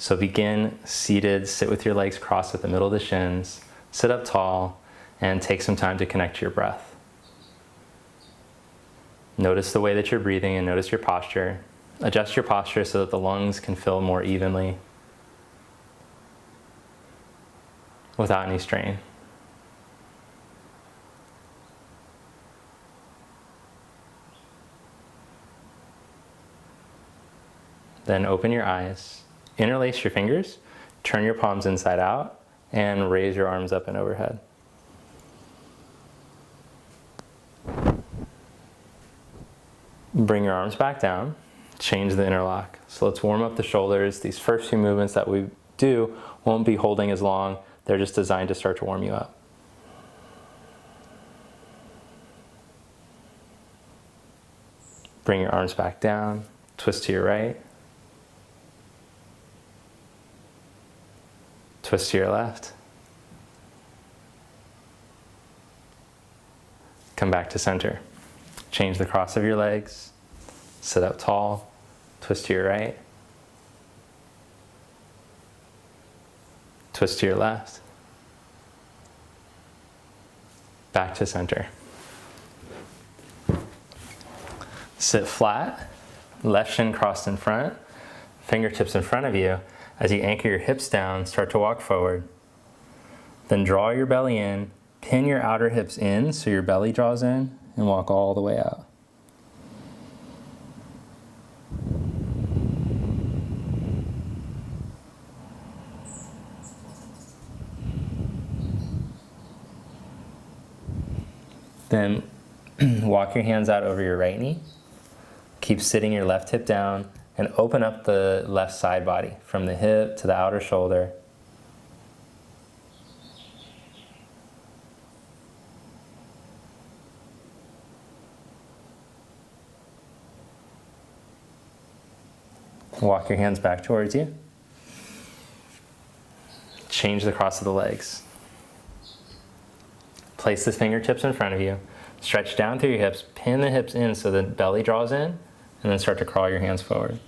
So begin seated, sit with your legs crossed at the middle of the shins, sit up tall, and take some time to connect to your breath. Notice the way that you're breathing and notice your posture. Adjust your posture so that the lungs can fill more evenly without any strain. Then open your eyes, interlace your fingers, turn your palms inside out, and raise your arms up and overhead. Bring your arms back down, change the interlock. So let's warm up the shoulders. These first few movements that we do won't be holding as long. They're just designed to start to warm you up. Bring your arms back down, twist to your right, twist to your left. Come back to center. Change the cross of your legs, sit up tall, twist to your right, twist to your left, back to center. Sit flat, left shin crossed in front, fingertips in front of you. As you anchor your hips down, start to walk forward. Then draw your belly in, pin your outer hips in so your belly draws in, and walk all the way out. Then walk your hands out over your right knee. Keep sitting your left hip down and open up the left side body from the hip to the outer shoulder. Walk your hands back towards you. Change the cross of the legs. Place the fingertips in front of you. Stretch down through your hips. Pin the hips in so the belly draws in. And then start to crawl your hands forward.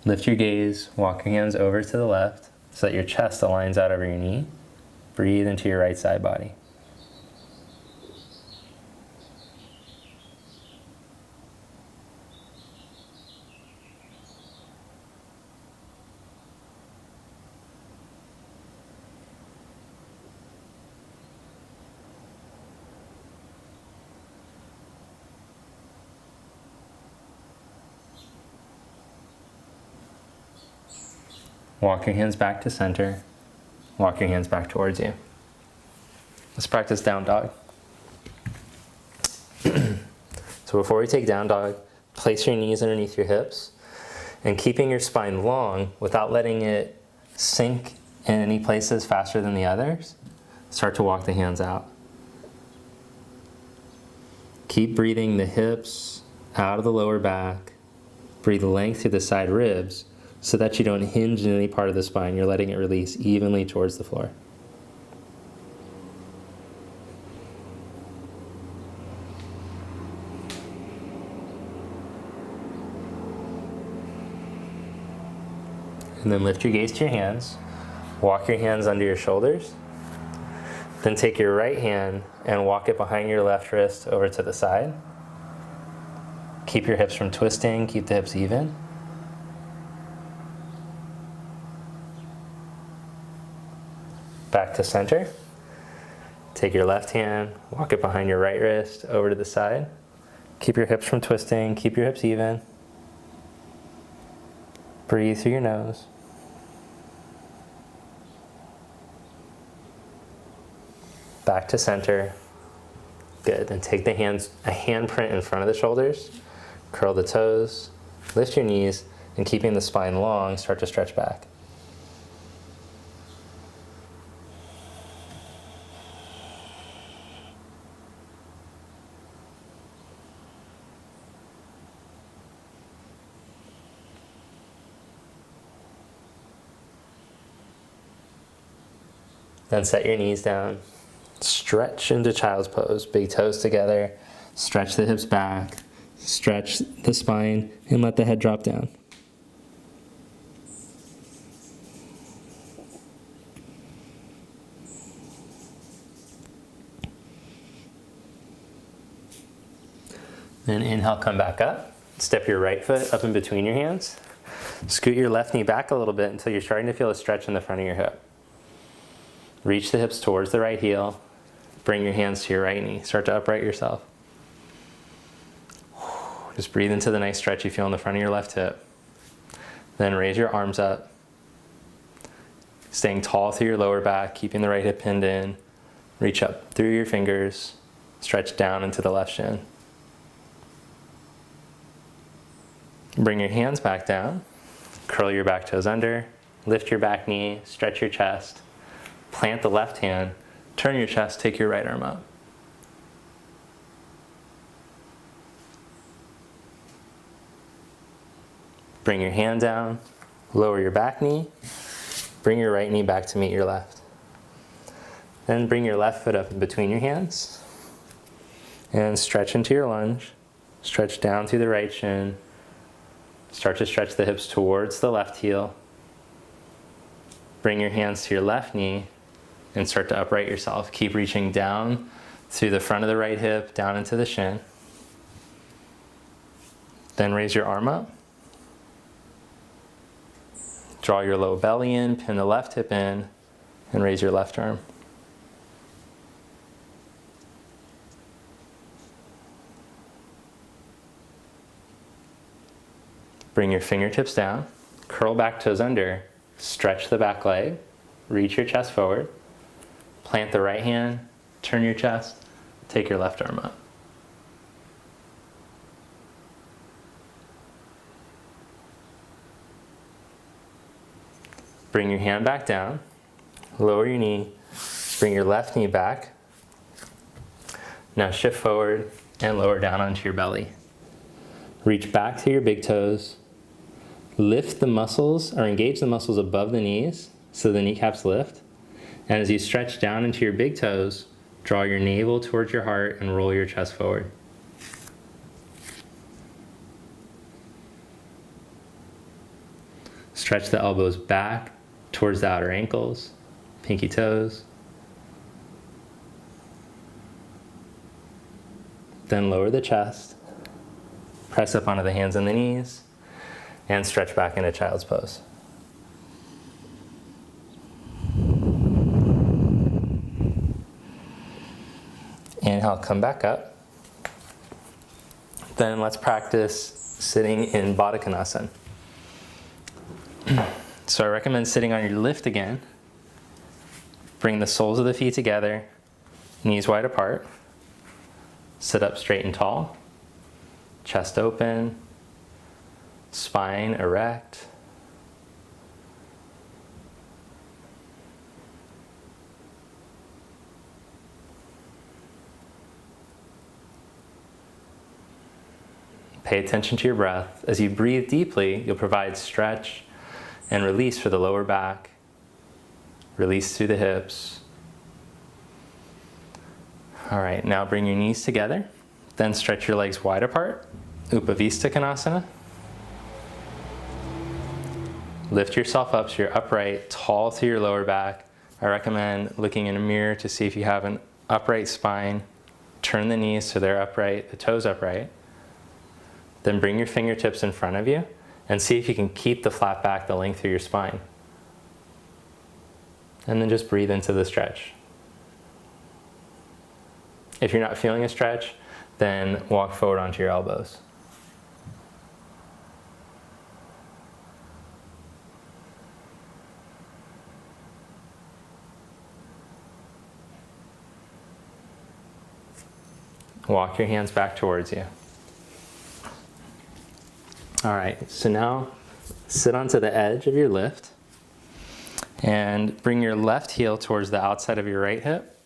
Lift your gaze, walk your hands over to the left so that your chest aligns out over your knee. Breathe into your right side body. Walk your hands back to center. Walk your hands back towards you. Let's practice down dog. So before we take down dog, place your knees underneath your hips and keeping your spine long without letting it sink in any places faster than the others, start to walk the hands out. Keep breathing the hips out of the lower back. Breathe length through the side ribs so that you don't hinge in any part of the spine. You're letting it release evenly towards the floor. And then lift your gaze to your hands. Walk your hands under your shoulders. Then take your right hand and walk it behind your left wrist over to the side. Keep your hips from twisting, keep the hips even. Back to center. Take your left hand, walk it behind your right wrist over to the side. Keep your hips from twisting, keep your hips even. Breathe through your nose. Back to center. Good. Then take the hands, a handprint in front of the shoulders. Curl the toes, lift your knees, and keeping the spine long, start to stretch back. Then set your knees down. Stretch into child's pose. Big toes together. Stretch the hips back. Stretch the spine and let the head drop down. Then inhale, come back up. Step your right foot up in between your hands. Scoot your left knee back a little bit until you're starting to feel a stretch in the front of your hip. Reach the hips towards the right heel. Bring your hands to your right knee. Start to upright yourself. Just breathe into the nice stretch you feel in the front of your left hip. Then raise your arms up. Staying tall through your lower back, keeping the right hip pinned in. Reach up through your fingers. Stretch down into the left shin. Bring your hands back down. Curl your back toes under. Lift your back knee. Stretch your chest. Plant the left hand. Turn your chest. Take your right arm up. Bring your hand down. Lower your back knee. Bring your right knee back to meet your left. Then bring your left foot up in between your hands. And stretch into your lunge. Stretch down through the right shin. Start to stretch the hips towards the left heel. Bring your hands to your left knee and start to upright yourself. Keep reaching down through the front of the right hip, down into the shin. Then raise your arm up. Draw your low belly in, pin the left hip in, and raise your left arm. Bring your fingertips down, curl back toes under, stretch the back leg, reach your chest forward, plant the right hand, turn your chest, take your left arm up. Bring your hand back down, lower your knee, bring your left knee back. Now shift forward and lower down onto your belly. Reach back to your big toes. Lift the muscles or engage the muscles above the knees so the kneecaps lift. And as you stretch down into your big toes, draw your navel towards your heart and roll your chest forward. Stretch the elbows back towards the outer ankles, pinky toes. Then lower the chest, press up onto the hands and the knees, and stretch back into child's pose. Inhale, come back up. Then let's practice sitting in Baddha Konasana. So I recommend sitting on your lift again. Bring the soles of the feet together, knees wide apart. Sit up straight and tall, chest open, spine erect. Pay attention to your breath. As you breathe deeply, you'll provide stretch and release for the lower back. Release through the hips. All right, now bring your knees together. Then stretch your legs wide apart. Upavista Konasana. Lift yourself up so you're upright, tall through your lower back. I recommend looking in a mirror to see if you have an upright spine. Turn the knees so they're upright, the toes upright. Then bring your fingertips in front of you and see if you can keep the flat back, the length through your spine. And then just breathe into the stretch. If you're not feeling a stretch, then walk forward onto your elbows. Walk your hands back towards you. All right, so now sit onto the edge of your lift and bring your left heel towards the outside of your right hip.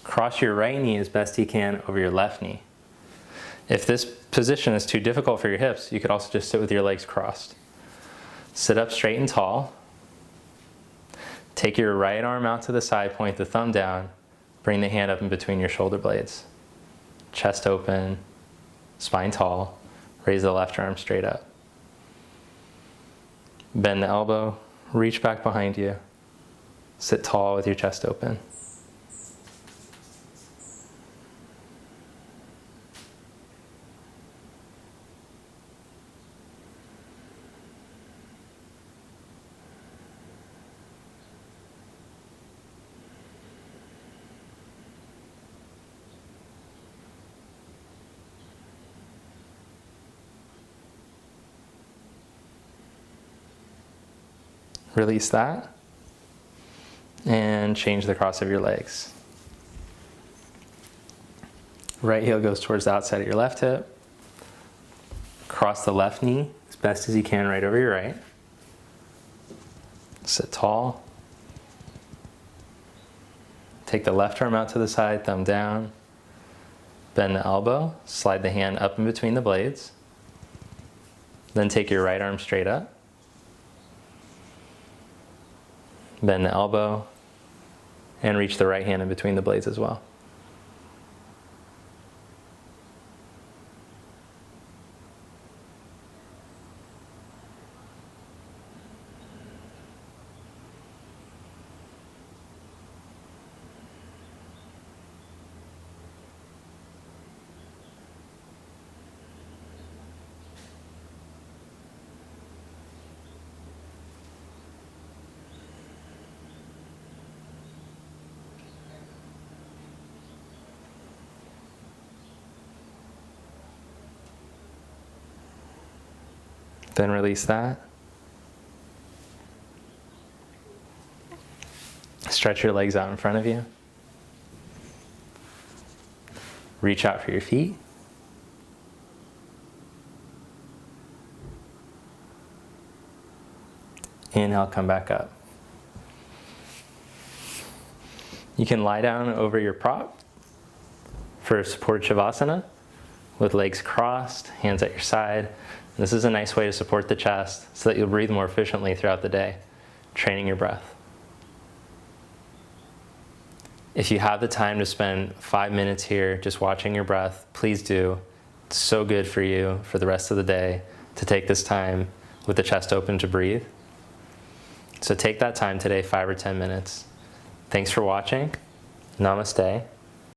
Cross your right knee as best you can over your left knee. If this position is too difficult for your hips, you could also just sit with your legs crossed. Sit up straight and tall. Take your right arm out to the side, point the thumb down, bring the hand up in between your shoulder blades. Chest open, spine tall, raise the left arm straight up. Bend the elbow, reach back behind you. Sit tall with your chest open. Release that and change the cross of your legs. Right heel goes towards the outside of your left hip. Cross the left knee as best as you can right over your right. Sit tall. Take the left arm out to the side, thumb down. Bend the elbow, slide the hand up in between the blades. Then take your right arm straight up. Bend the elbow and reach the right hand in between the blades as well. Then release that. Stretch your legs out in front of you. Reach out for your feet. Inhale, come back up. You can lie down over your prop for supported Shavasana with legs crossed, hands at your side. This is a nice way to support the chest so that you'll breathe more efficiently throughout the day, training your breath. If you have the time to spend 5 minutes here just watching your breath, please do. It's so good for you for the rest of the day to take this time with the chest open to breathe. So take that time today, 5 or 10 minutes. Thanks for watching. Namaste.